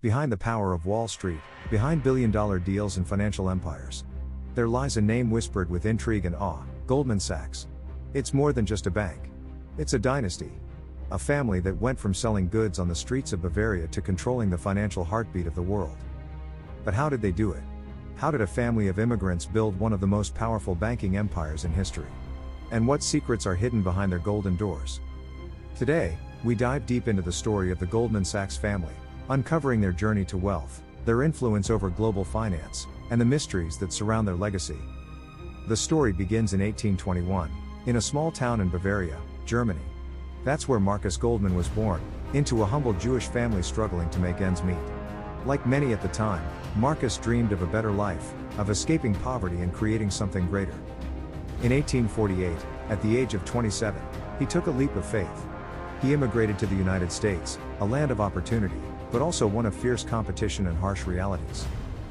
Behind the power of Wall Street, behind billion-dollar deals and financial empires, there lies a name whispered with intrigue and awe: Goldman Sachs. It's more than just a bank. It's a dynasty. A family that went from selling goods on the streets of Bavaria to controlling the financial heartbeat of the world. But how did they do it? How did a family of immigrants build one of the most powerful banking empires in history? And what secrets are hidden behind their golden doors? Today, we dive deep into the story of the Goldman Sachs family, uncovering their journey to wealth, their influence over global finance, and the mysteries that surround their legacy. The story begins in 1821, in a small town in Bavaria, Germany. That's where Marcus Goldman was born, into a humble Jewish family struggling to make ends meet. Like many at the time, Marcus dreamed of a better life, of escaping poverty and creating something greater. In 1848, at the age of 27, he took a leap of faith. He immigrated to the United States, a land of opportunity, but also one of fierce competition and harsh realities.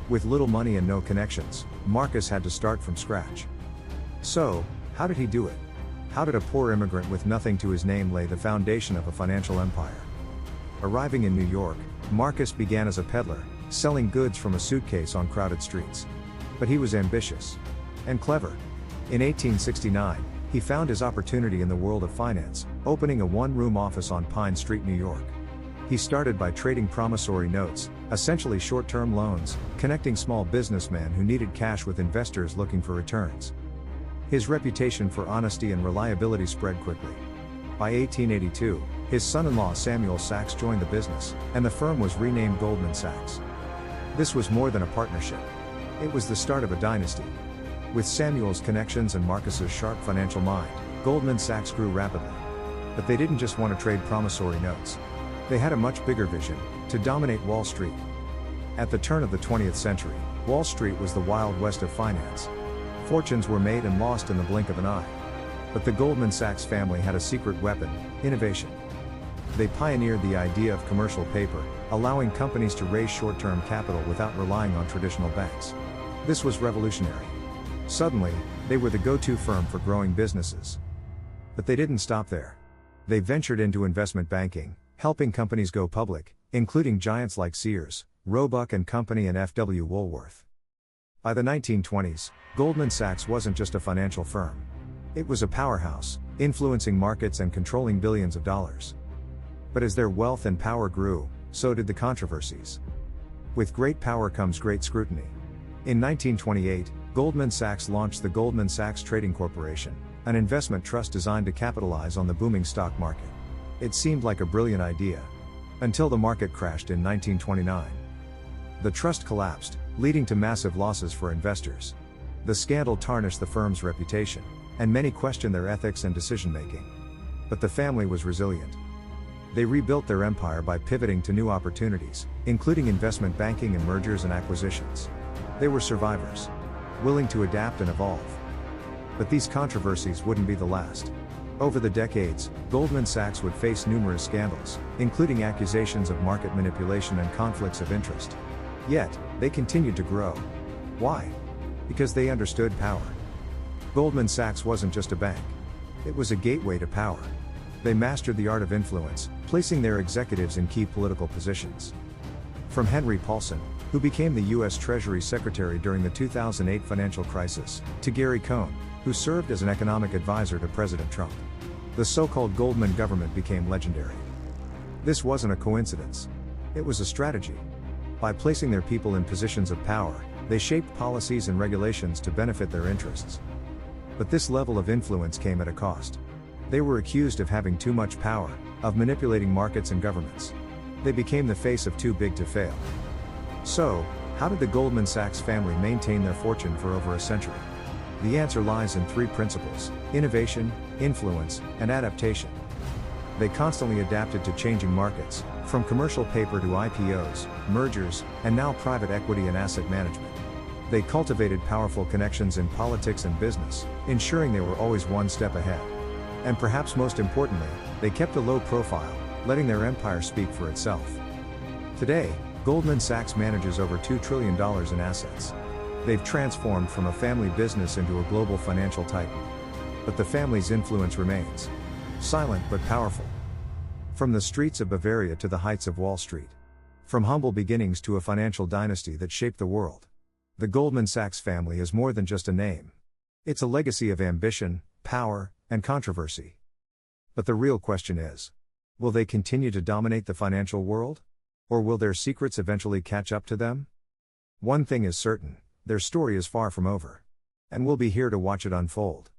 With little money and no connections, Marcus had to start from scratch. So, how did he do it? How did a poor immigrant with nothing to his name lay the foundation of a financial empire? Arriving in New York, Marcus began as a peddler, selling goods from a suitcase on crowded streets. But he was ambitious and clever. In 1869, he found his opportunity in the world of finance, opening a one-room office on Pine Street, New York. He started by trading promissory notes, essentially short-term loans, connecting small businessmen who needed cash with investors looking for returns. His reputation for honesty and reliability spread quickly. By 1882, his son-in-law Samuel Sachs joined the business, and the firm was renamed Goldman Sachs. This was more than a partnership. It was the start of a dynasty. With Samuel's connections and Marcus's sharp financial mind, Goldman Sachs grew rapidly. But they didn't just want to trade promissory notes. They had a much bigger vision: to dominate Wall Street. At the turn of the 20th century, Wall Street was the Wild West of finance. Fortunes were made and lost in the blink of an eye. But the Goldman Sachs family had a secret weapon: innovation. They pioneered the idea of commercial paper, allowing companies to raise short-term capital without relying on traditional banks. This was revolutionary. Suddenly, they were the go-to firm for growing businesses. But they didn't stop there. They ventured into investment banking, helping companies go public, including giants like Sears, Roebuck and Company and F.W. Woolworth. By the 1920s, Goldman Sachs wasn't just a financial firm. It was a powerhouse, influencing markets and controlling billions of dollars. But as their wealth and power grew, so did the controversies. With great power comes great scrutiny. In 1928, Goldman Sachs launched the Goldman Sachs Trading Corporation, an investment trust designed to capitalize on the booming stock market. It seemed like a brilliant idea. Until the market crashed in 1929. The trust collapsed, leading to massive losses for investors. The scandal tarnished the firm's reputation, and many questioned their ethics and decision-making. But the family was resilient. They rebuilt their empire by pivoting to new opportunities, including investment banking and mergers and acquisitions. They were survivors, willing to adapt and evolve. But these controversies wouldn't be the last. Over the decades, Goldman Sachs would face numerous scandals, including accusations of market manipulation and conflicts of interest. Yet, they continued to grow. Why? Because they understood power. Goldman Sachs wasn't just a bank. It was a gateway to power. They mastered the art of influence, placing their executives in key political positions. From Henry Paulson, who became the U.S. Treasury Secretary during the 2008 financial crisis, to Gary Cohn, who served as an economic advisor to President Trump. The so-called Goldman government became legendary. This wasn't a coincidence. It was a strategy. By placing their people in positions of power, they shaped policies and regulations to benefit their interests. But this level of influence came at a cost. They were accused of having too much power, of manipulating markets and governments. They became the face of too big to fail. So, how did the Goldman Sachs family maintain their fortune for over a century? The answer lies in three principles: innovation, influence, and adaptation. They constantly adapted to changing markets, from commercial paper to IPOs, mergers, and now private equity and asset management. They cultivated powerful connections in politics and business, ensuring they were always one step ahead. And perhaps most importantly, they kept a low profile, letting their empire speak for itself. Today, Goldman Sachs manages over $2 trillion in assets. They've transformed from a family business into a global financial titan. But the family's influence remains. Silent but powerful. From the streets of Bavaria to the heights of Wall Street. From humble beginnings to a financial dynasty that shaped the world. The Goldman Sachs family is more than just a name. It's a legacy of ambition, power, and controversy. But the real question is, will they continue to dominate the financial world? Or will their secrets eventually catch up to them? One thing is certain, their story is far from over. And we'll be here to watch it unfold.